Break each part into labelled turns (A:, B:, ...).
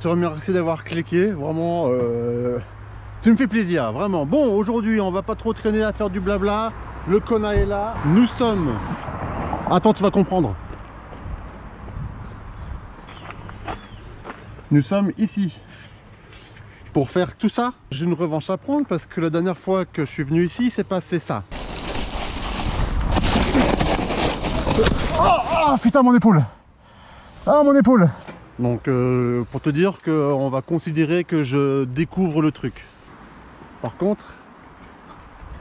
A: te remercie d'avoir cliqué, vraiment, tu me fais plaisir, vraiment. Bon, aujourd'hui, on va pas trop traîner à faire du blabla, le Kona est là, nous sommes... Attends, tu vas comprendre. Nous sommes ici. Pour faire tout ça, j'ai une revanche à prendre parce que la dernière fois que je suis venu ici, c'est passé ça. Oh, putain, mon épaule! Ah, mon épaule! Donc, pour te dire qu'on va considérer que je découvre le truc. Par contre...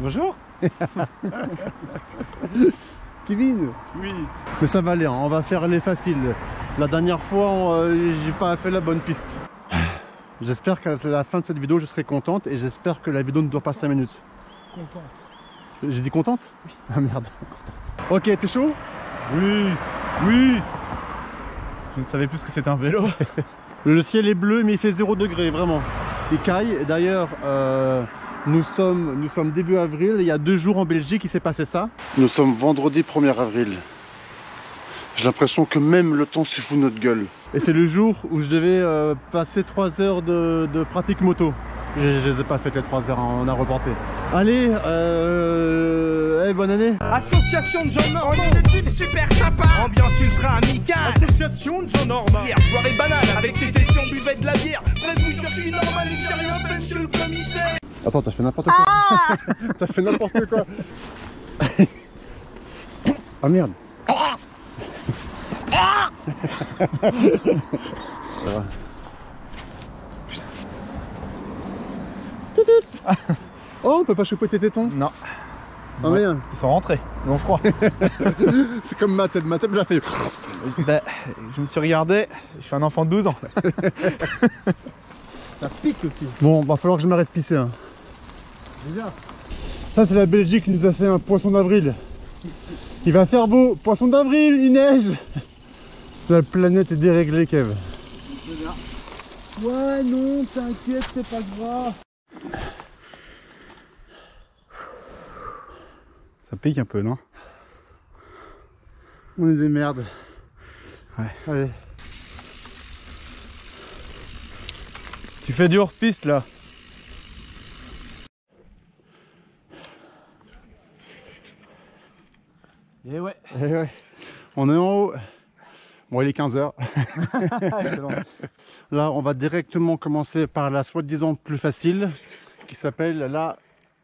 A: Bonjour! Kevin!
B: Oui.
A: Mais ça va aller, hein, on va faire les faciles. La dernière fois, j'ai pas fait la bonne piste. J'espère qu'à la fin de cette vidéo, je serai contente et j'espère que la vidéo ne dure pas 5 minutes.
B: Contente.
A: J'ai dit contente? Oui. Ah merde. Ok, t'es chaud?
B: Oui. Oui. Je ne savais plus que c'était un vélo.
A: Le ciel est bleu, mais il fait 0 degré, vraiment. Il caille. D'ailleurs, nous sommes début avril. Il y a 2 jours en Belgique, il s'est passé ça. Nous sommes vendredi 1er avril. J'ai l'impression que même le temps se fout de notre gueule. Et c'est le jour où je devais passer 3 heures de pratique moto. Je ne les ai pas faites les 3 heures, on a reporté. Allez, bonne année.
C: Association de gens normaux, on est des types super sympas. Ambiance ultra amicale. Association de gens normaux. Hier soirée banale, avec tes tessions, on buvait de la bière. Bref, vous cherchez normal et j'ai rien fait, monsieur le commissaire.
A: Attends, t'as fait n'importe quoi. T'as fait n'importe quoi. Ah merde. Oh, on peut pas choper tes tétons?
B: Non.
A: Ah merde.
B: Ils sont rentrés, ils ont froid.
A: C'est comme ma tête l'a fait.
B: Ben, je me suis regardé, je suis un enfant de 12 ans.
A: Ça pique aussi. Bon, va falloir que je m'arrête de pisser. Hein. Ça, c'est la Belgique qui nous a fait un poisson d'avril. Il va faire beau. Poisson d'avril, il neige. La planète est déréglée, Kev. Ouais, non, t'inquiète, c'est pas grave.
B: Ça pique un peu, non?
A: On est des merdes.
B: Ouais.
A: Allez.
B: Tu fais du hors-piste là? Et ouais.
A: Eh ouais. On est en haut. Bon, il est 15 h. Là, on va directement commencer par la soi-disant plus facile, qui s'appelle la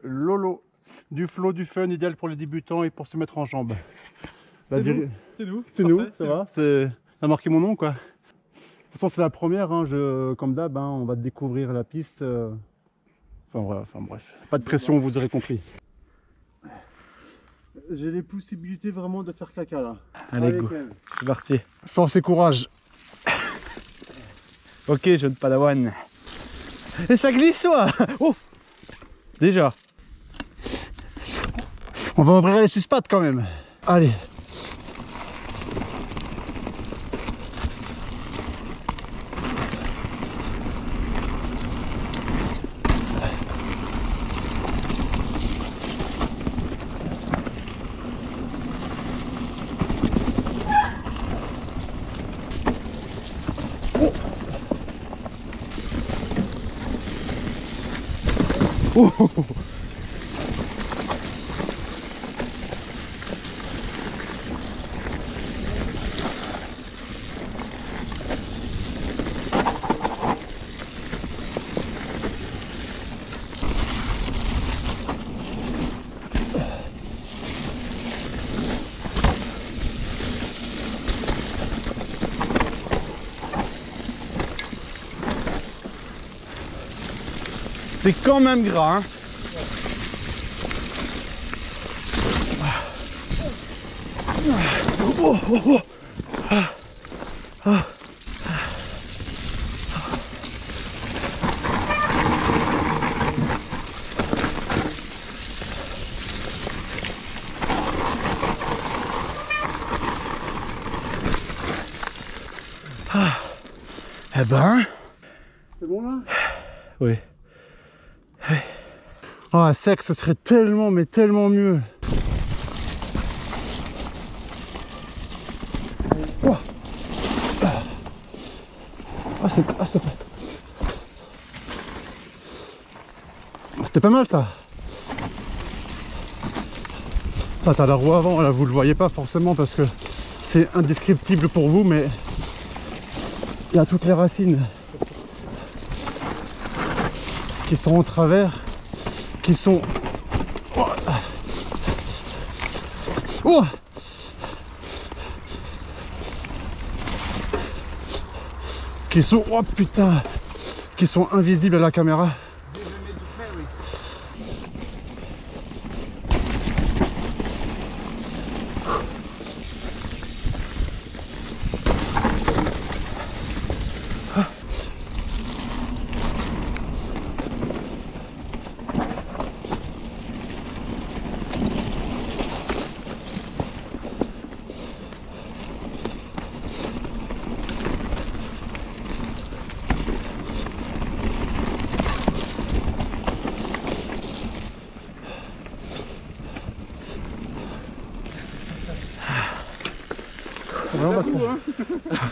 A: Lolo. Du flow, du fun, idéal pour les débutants et pour se mettre en jambes.
B: C'est nous.
A: C'est nous, ça va. Ça a marqué mon nom, quoi. De toute façon, c'est la première, hein, comme d'hab, hein, on va découvrir la piste. Enfin bref, pas de pression, vous aurez compris. J'ai les possibilités vraiment de faire caca là.
B: Allez, go. C'est parti.
A: Force et courage.
B: Ok, jeune padawan. Et ça glisse, toi. Oh. Déjà.
A: On va ouvrir les suspats quand même. Allez. Oh. Oh.
B: C'est quand même gras, hein. Oh, oh, oh. Ah. Ah. Ah. Eh ben...
A: C'est bon là?
B: Oui.
A: Ah, sec, ce serait tellement, mais tellement mieux. Oh. C'était pas mal ça. Ça t'as la roue avant, là vous le voyez pas forcément parce que c'est indescriptible pour vous, mais il y a toutes les racines qui sont en travers, qui sont... Oh, qui sont... Oh putain, qui sont invisibles à la caméra.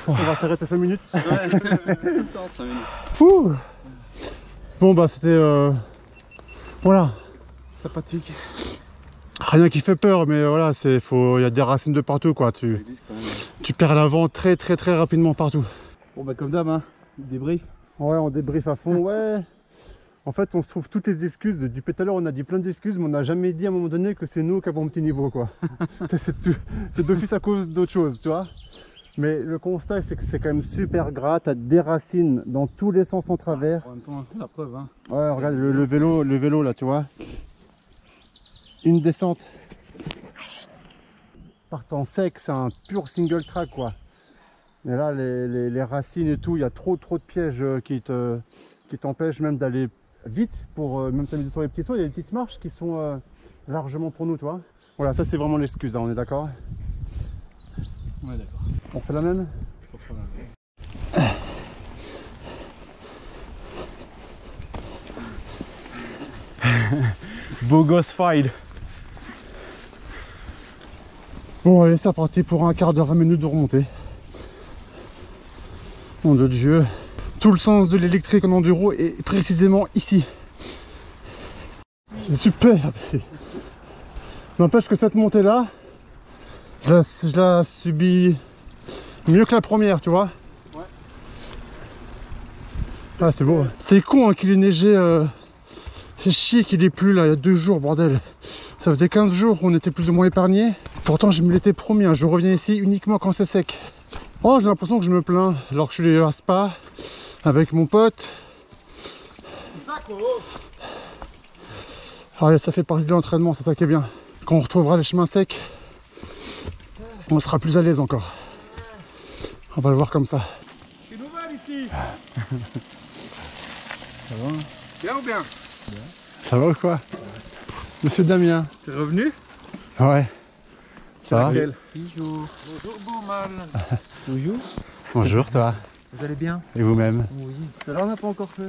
A: On va s'arrêter 5 minutes.
B: Ouais, tout le temps 5 minutes.
A: Ouh. Bon bah c'était... Voilà.
D: Sympathique.
A: Rien qui fait peur, mais voilà, il y a des racines de partout quoi. Tu perds l'avant très rapidement partout.
B: Bon bah comme d'hab, hein, débrief.
A: Ouais, on débrief à fond, ouais. En fait, on se trouve toutes les excuses. Depuis tout à l'heure, on a dit plein d'excuses, mais on n'a jamais dit à un moment donné que c'est nous qui avons un petit niveau, quoi. C'est d'office à cause d'autre chose, tu vois. Mais le constat, c'est que c'est quand même super gras. T'as des racines dans tous les sens en travers.
B: En même temps, la preuve, hein.
A: Ouais, regarde le vélo là, tu vois. Une descente. Partant sec, c'est un pur single track, quoi. Mais là, les racines et tout, il y a trop de pièges qui t'empêchent même d'aller vite pour même t'amuser sur les petits sauts. Il y a des petites marches qui sont largement pour nous, tu vois. Voilà, ça c'est vraiment l'excuse, hein, on est d'accord?
B: Ouais, d'accord.
A: On fait la même?
B: Beau gosse fight.
A: Bon allez, c'est parti pour un quart d'heure, 20 minutes de remontée. Mon Dieu, tout le sens de l'électrique en enduro est précisément ici. C'est super. N'empêche que cette montée là, je la subis mieux que la première, tu vois.
B: Ouais.
A: Ah c'est beau. C'est con hein, qu'il ait neigé. C'est chier qu'il ait plu là il y a 2 jours, bordel. Ça faisait 15 jours qu'on était plus ou moins épargnés. Pourtant je me l'étais promis, hein, je reviens ici uniquement quand c'est sec. Oh, j'ai l'impression que je me plains alors que je suis à Spa avec mon pote. Allez, ça fait partie de l'entraînement, c'est ça qui est bien. Quand on retrouvera les chemins secs, on sera plus à l'aise encore. On va le voir comme ça.
D: C'est nouvelle ici.
B: Ça va?
D: Bien ou bien?
A: Ça va ou quoi? Monsieur Damien.
D: T'es revenu?
A: Ouais. Ça va?
D: Laquelle?
E: Bonjour. Bonjour Beaumal.
D: Bonjour.
A: Bonjour toi.
E: Vous allez bien?
A: Et vous-même?
E: Oui.
D: Celle-là on n'a pas encore fait.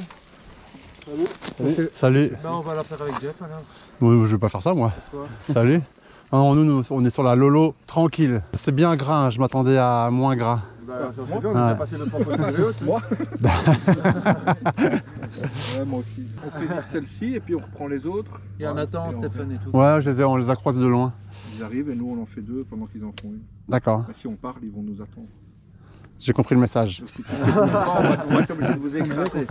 A: Salut. Salut.
E: Ben, on va la faire avec Jeff alors.
A: Moi, je vais pas faire ça moi.
E: Pourquoi?
A: Salut. Non, nous, on est sur la Lolo tranquille. C'est bien gras, hein, je m'attendais à moins gras.
D: Bah,
A: moi,
D: on a passé notre propre vidéo, tu vois. Ouais, moi aussi. On fait vite celle-ci et puis on reprend les autres.
E: Il y a
D: Voilà,
E: Nathan,
D: et on
E: Stéphane et tout.
A: Ouais, on les a croisés de loin.
D: Ils arrivent et nous on en fait 2 pendant qu'ils en font une.
A: D'accord,
D: Mais si on parle, ils vont nous attendre.
A: j'ai compris le message.
D: Donc, si tu ne bouges pas, on va être obligé de vous écraser.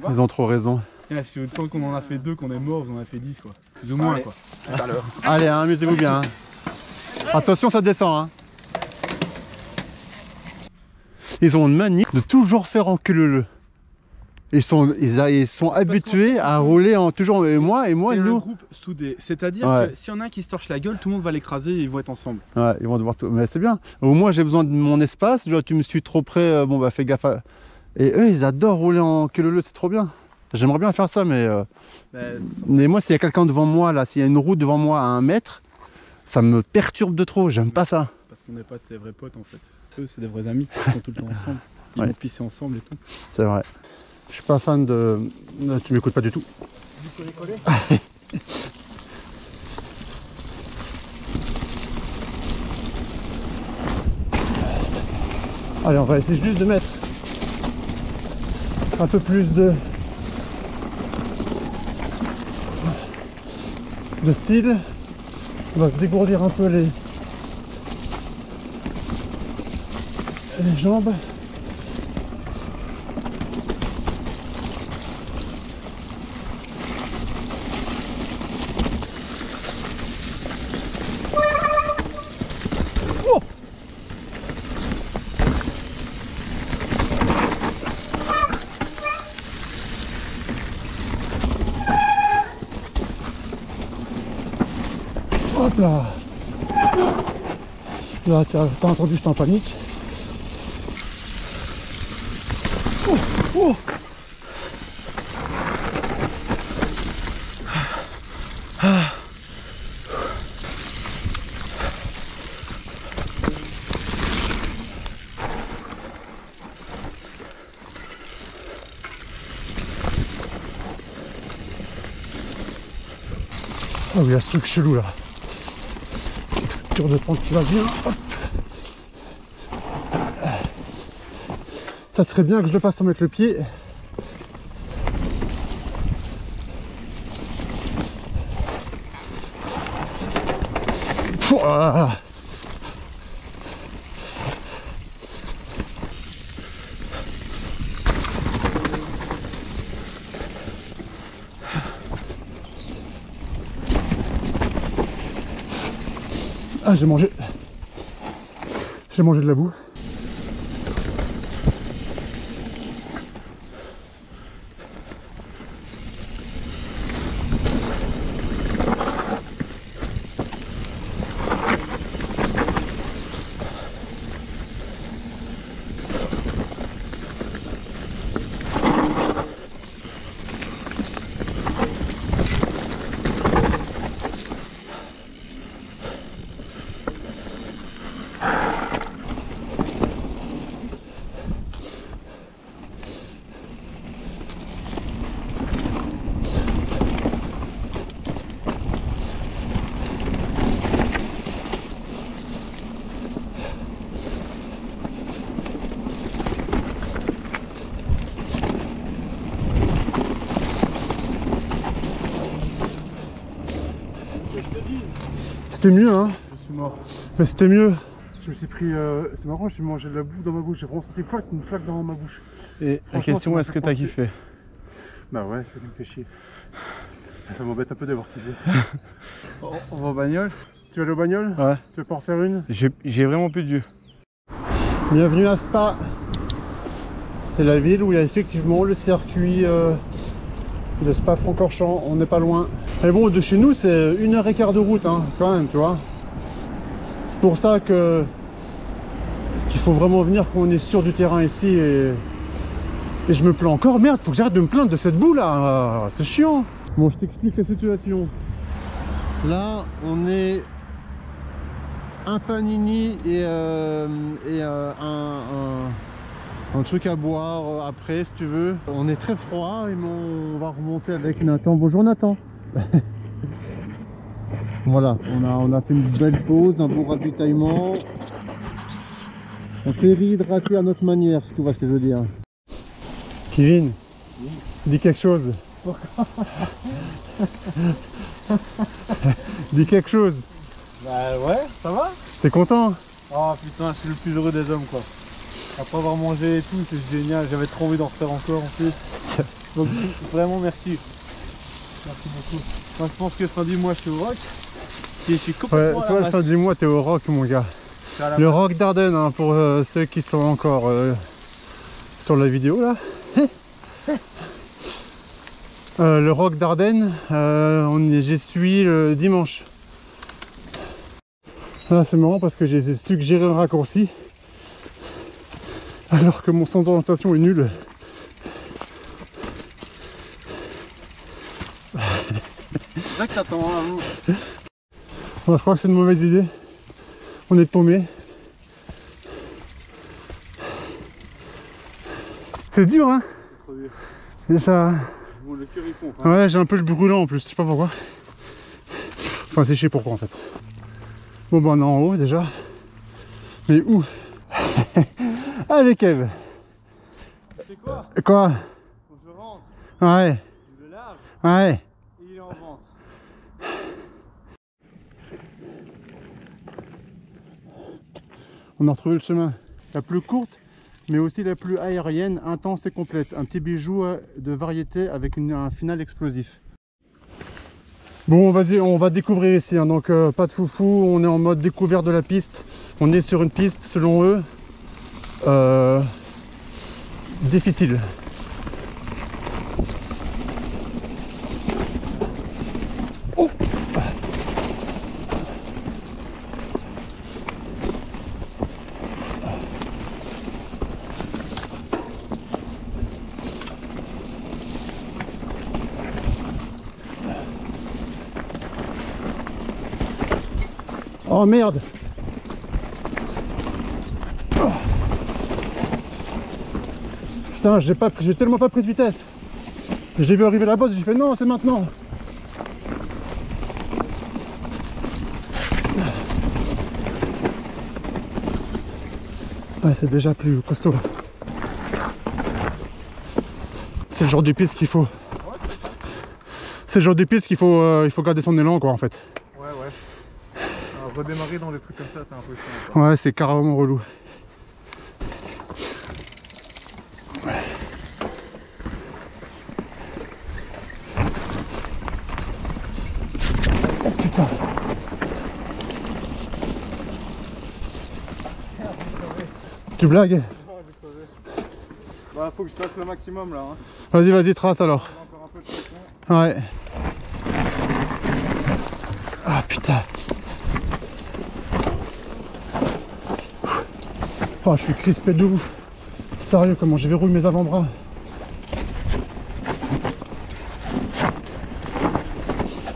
A: Ils ont trop raison.
B: Yeah, si autant qu'on en a fait 2 qu'on est mort, vous en avez fait 10 quoi. Plus ou moins
D: Allez.
B: quoi.
D: Tout à l'heure.
A: Allez, hein, amusez-vous bien. Hein. Attention, ça descend. Hein. Ils ont une manie de toujours faire en queue-leu. Ils sont habitués à rouler en toujours. Et moi,
B: C'est un
A: nous.
B: groupe soudé. C'est-à-dire
A: Ouais.
B: que s'il y en a un qui se torche la gueule, tout le monde va l'écraser et ils vont être ensemble.
A: Ouais, ils vont devoir tout. Mais c'est bien. Au moins, j'ai besoin de mon espace. Tu vois, tu me suis trop près. Bon, bah, fais gaffe. Et eux, ils adorent rouler en queue-leu. C'est trop bien. J'aimerais bien faire ça, mais moi, s'il y a quelqu'un devant moi, là, s'il y a une route devant moi à 1 mètre, ça me perturbe de trop. J'aime pas ça.
B: Parce qu'on n'est pas tes vrais potes en fait. Eux, c'est des vrais amis qui sont tout le temps ensemble. Ils
A: Ouais.
B: vont pisser ensemble et tout.
A: C'est vrai. Je suis pas fan de. Tu m'écoutes pas du tout. Allez, on va essayer juste de mettre un peu plus de style. On va se dégourdir un peu les jambes. Hop là. Là, t'as entendu, j'étais en panique. Oh, oh. Ah. Ah oui, il y a ce truc chelou là. Dur de prendre qui va bien. Hop. Ça serait bien que je le passe sans mettre le pied. Pouah. Ah, j'ai mangé de la boue. C'était mieux, hein.
D: Je suis mort.
A: Mais c'était mieux.
D: Je me suis pris... c'est marrant, j'ai mangé de la boue dans ma bouche. J'ai vraiment senti une flaque dans ma bouche.
B: Et la question, est-ce que t'as kiffé?
D: Bah ouais, c'est ce qui me fait chier. Ça m'embête un peu d'avoir kiffé.
A: On va au bagnole.
D: Tu vas aller au bagnole?
B: Ouais.
D: Tu veux pas en faire une?
B: J'ai vraiment plus de yeux.
A: Bienvenue à Spa. C'est la ville où il y a effectivement le circuit de Spa-Francorchamps. On n'est pas loin. Mais bon, de chez nous, c'est 1h15 de route, hein, quand même, tu vois. C'est pour ça que qu'il faut vraiment venir quand on est sûr du terrain ici. Et je me plains encore. Merde, faut que j'arrête de me plaindre de cette boue là. C'est chiant. Bon, je t'explique la situation. Là, on est un panini et un truc à boire après, si tu veux. On est très froid et on va remonter avec Nathan. Bonjour Nathan. Voilà, on a fait une belle pause, un bon ravitaillement. On s'est réhydraté à notre manière, si tu vois ce que je veux dire. Kevin, oui. Dis quelque chose. Dis quelque chose.
D: Bah ouais, ça va?
A: T'es content?
D: Oh putain, je suis le plus heureux des hommes quoi. Après avoir mangé et tout, c'est génial. J'avais trop envie d'en refaire encore en plus. Donc vraiment merci. Merci beaucoup. Moi je pense que fin du mois je suis au rock. Et je suis complètement
A: ouais, toi fin du mois t'es au rock mon gars. Le rock d'Ardennes hein, pour ceux qui sont encore sur la vidéo là. Le rock d'Ardennes, j'y suis le dimanche. Là c'est marrant parce que j'ai suggéré un raccourci alors que mon sens d'orientation est nul.
D: C'est ça que t'attends à vous.
A: Bon, je crois que c'est une mauvaise idée. On est paumé. C'est dur hein.
D: C'est trop dur.
A: C'est ça.
D: Bon, le cœur il pompe. Hein.
A: Ouais, j'ai un peu le brûlant en plus, je sais pas pourquoi. Enfin, c'est chier pourquoi en fait. Bon, bah, on est en haut déjà. Mais où? Allez, Kev.
D: C'est quoi?
A: Quoi? Ouais.
D: Il est large
A: Ouais.
D: et il est en vente.
A: On a retrouvé le chemin. La plus courte, mais aussi la plus aérienne, intense et complète. Un petit bijou de variété avec un final explosif. Bon, vas-y, on va découvrir ici. Hein. Donc, pas de foufou, on est en mode découverte de la piste. On est sur une piste, selon eux, difficile. Oh. Oh merde! Oh. Putain, j'ai tellement pas pris de vitesse. J'ai vu arriver la bosse, j'ai fait non, c'est maintenant. Ouais, c'est déjà plus costaud. C'est le genre de piste qu'il faut. C'est le genre de piste qu'il faut, il faut garder son élan quoi en fait.
D: Ouais. Alors, redémarrer dans des trucs comme ça, c'est un peu chiant, quoi.
A: Ouais, c'est carrément relou. Oh putain. Tu blagues?
D: Bah, faut que je fasse le maximum là. Hein.
A: Vas-y, trace alors.
D: Encore un peu de pression.
A: Ouais. Ah putain. Oh, je suis crispé de ouf. Sérieux, comment je verrouille mes avant-bras.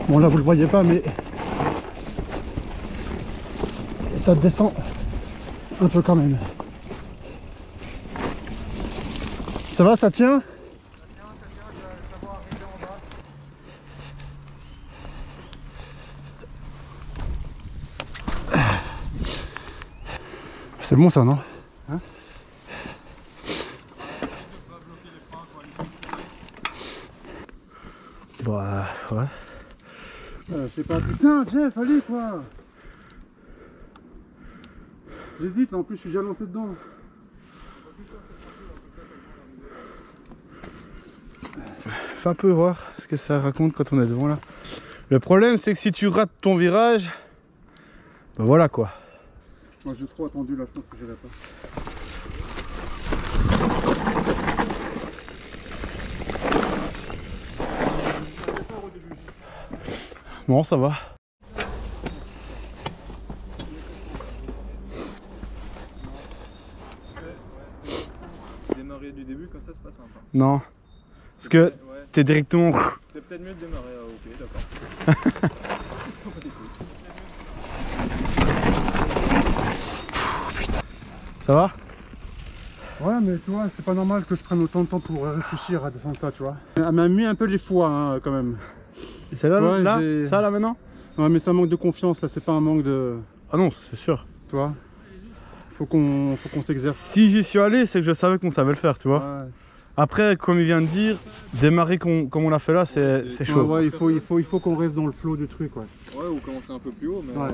A: Bon là vous le voyez pas mais ça descend un peu quand même. Ça va, ça tient? C'est bon ça, non? Hein? Bah ouais. Je sais pas, putain Jeff, allez quoi. J'hésite là, en plus je suis déjà lancé dedans.
B: Fais un peu voir ce que ça raconte quand on est devant là. Le problème c'est que si tu rates ton virage, ben voilà quoi.
A: Moi j'ai trop attendu là, je pense que j'irai pas.
B: Non, ça va.
D: Démarrer du début comme ça, c'est pas simple. Hein.
B: Non. Parce que t'es directement...
D: C'est peut-être mieux de démarrer, ok, d'accord.
B: Ça va?
A: Ouais mais tu vois, c'est pas normal que je prenne autant de temps pour réfléchir à descendre ça, tu vois. Elle m'a mis un peu les foies hein, quand même.
B: C'est là,
A: Ouais,
B: là
A: j'ai-
B: ça là maintenant?
A: Ouais mais c'est un manque de confiance là, c'est pas un manque de...
B: Ah non, c'est sûr.
A: Tu vois. Faut qu'on s'exerce.
B: Si j'y suis allé, c'est que je savais qu'on savait le faire, tu vois.
A: Ouais.
B: Après, comme il vient de dire, démarrer comme on l'a fait là, c'est
A: Ouais,
B: chaud.
A: ouais, il faut qu'on reste dans le flow du truc, ouais.
D: Ouais, ou commencer un peu plus haut, mais
A: Ouais.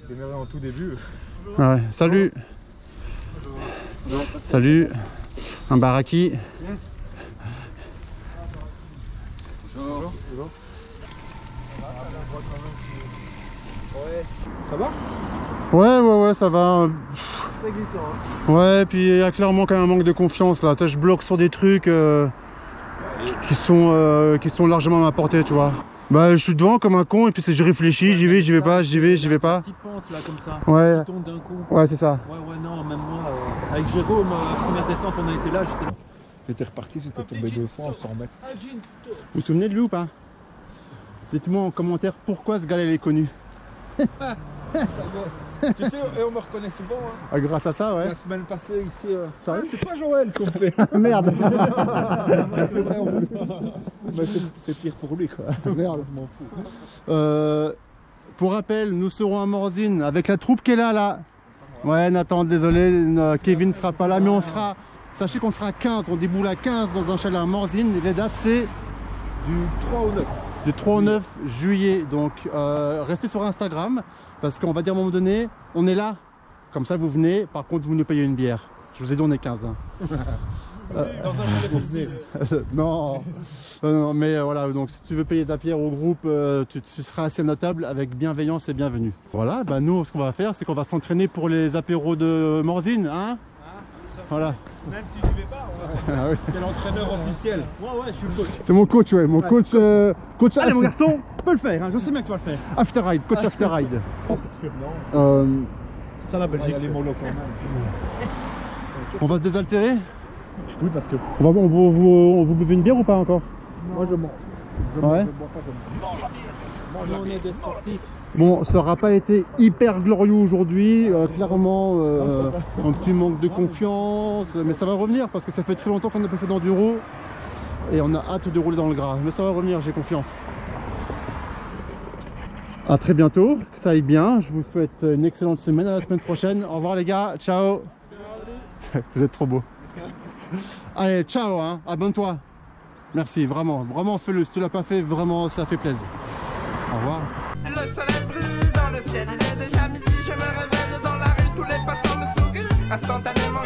D: démarrer en tout début.
A: Ouais. Salut. Salut. Un baraki.
D: Ça va?
A: Ouais, ça va.
D: Très glissant. Hein.
A: Ouais, puis il y a clairement quand même un manque de confiance là. Je bloque sur des trucs qui sont largement à ma portée, tu vois. Bah, je suis devant comme un con et puis je réfléchis, j'y vais pas, j'y vais pas.
E: Petite pente là comme ça.
A: Ouais,
E: Qui tombe d'un coup.
A: ouais, c'est ça.
E: Ouais, non, même moi, avec Jérôme, première descente, on a été là, j'étais là.
D: J'étais reparti, j'étais tombé 2 fois en 100 mètres.
A: Vous vous souvenez de lui ou pas? Dites-moi en commentaire pourquoi ce gars il est connu.
D: Tu sais, et on me reconnaît souvent. Hein.
A: Ah, grâce à ça, ouais.
D: La semaine passée, ici, c'est pas Joël qu'on fait.
A: Merde.
D: C'est vrai, mais c'est pire pour lui, quoi.
A: Merde.
D: Je m'en fous.
A: Pour rappel, nous serons à Morzine avec la troupe qui est là. Ouais, Nathan, désolé, Kevin ne sera pas là, mais on sera Sachez qu'on sera à 15, on déboule à 15 dans un chalet à Morzine. Et les dates, c'est
E: Du 3 au 9.
A: du 3 au 9 juillet. Donc restez sur Instagram parce qu'on va dire à un moment donné, on est là. Comme ça, vous venez. Par contre, vous nous payez une bière. Je vous ai dit, on est 15. Hein.
E: Dans un chalet pour 6.
A: Non. Non, mais voilà, donc si tu veux payer ta bière au groupe, tu seras assez notable avec bienveillance et bienvenue. Voilà, bah nous, ce qu'on va faire, c'est qu'on va s'entraîner pour les apéros de Morzine, hein. Voilà.
D: Même si je vais pas, on va faire.
A: Ah oui.
E: Quel entraîneur officiel?
D: Ouais, je suis le coach.
A: C'est mon coach, ouais, mon coach. Coach
D: Allez, mon garçon, on peut le faire, hein. Je sais bien que tu vas le faire.
A: After Ride, coach After Ride.
D: C'est sûr, non.
A: C'est
D: ça la Belgique.
E: Il y a les molos quand même.
A: On va se désaltérer.
D: Oui, parce que
A: On vous buvez une bière ou pas encore?
D: moi je mange.
A: Ouais.
D: Je bois pas, je mange.
E: Nous, on est des sportifs.
A: Bon, ça n'aura pas été hyper glorieux aujourd'hui, clairement un petit manque de confiance, mais ça va revenir parce que ça fait très longtemps qu'on n'a pas fait d'enduro et on a hâte de rouler dans le gras, mais ça va revenir, j'ai confiance. À très bientôt, que ça aille bien, je vous souhaite une excellente semaine, à la semaine prochaine, au revoir les gars, ciao. Vous êtes trop beaux. Allez, ciao, hein, abonne-toi. Merci, vraiment, fais-le, si tu l'as pas fait, vraiment ça fait plaisir. Au revoir.
C: Le soleil brille dans le ciel, il est déjà midi, je me réveille dans la rue, tous les passants me sourient instantanément.